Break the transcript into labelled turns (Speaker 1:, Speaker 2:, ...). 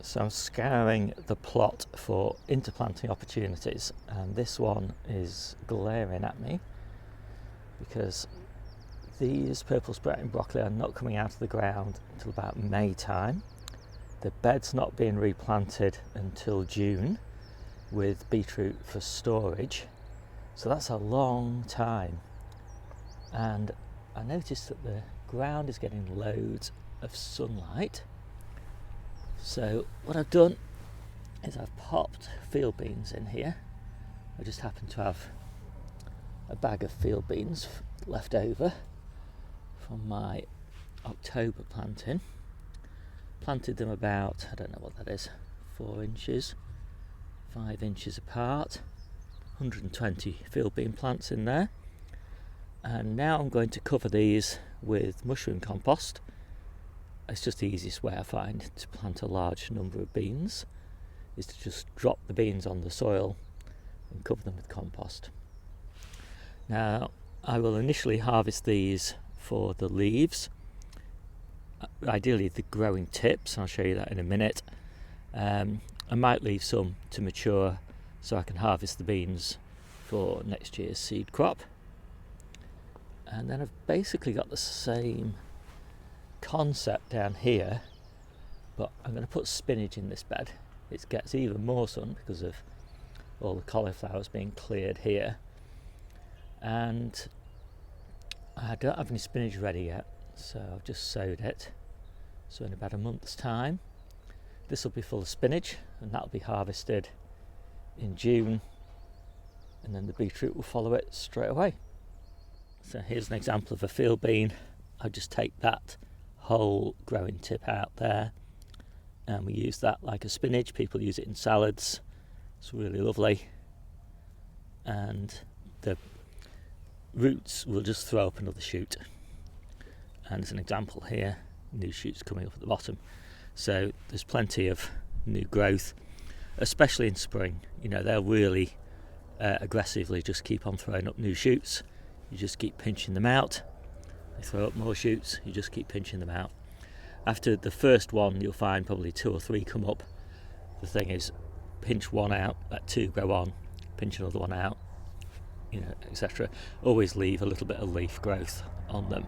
Speaker 1: So I'm scouring the plot for interplanting opportunities, and this one is glaring at me because these purple sprouting broccoli are not coming out of the ground until about May time. The bed's not being replanted until June with beetroot for storage, so that's a long time. And I noticed that the ground is getting loads of sunlight. So what I've done is I've popped field beans in here. I just happen to have a bag of field beans left over from my October planting. Planted them about, I don't know what that is, 4 inches, 5 inches apart. 120 field bean plants in there. And now I'm going to cover these with mushroom compost. It's just the easiest way I find to plant a large number of beans, is to just drop the beans on the soil and cover them with compost. Now I will initially harvest these for the leaves, ideally the growing tips. I'll show you that in a minute. I might leave some to mature so I can harvest the beans for next year's seed crop. And then I've basically got the same concept down here, but I'm going to put spinach in this bed. It gets even more sun because of all the cauliflowers being cleared here, and I don't have any spinach ready yet, so I've just sowed it. So in about a month's time this will be full of spinach, and that'll be harvested in June, and then the beetroot will follow it straight away. So here's an example of a field bean. I just take that whole growing tip out there, and we use that like a spinach. People use it in salads. It's really lovely, and the roots will just throw up another shoot. And as an example here, new shoots coming up at the bottom. So there's plenty of new growth, especially in spring. You know, they'll really aggressively just keep on throwing up new shoots. You just keep pinching them out. They throw up more shoots, you just keep pinching them out. After the first one, you'll find probably 2 or 3 come up. The thing is, pinch one out, let 2 go on, pinch another one out, etc. Always leave a little bit of leaf growth on them.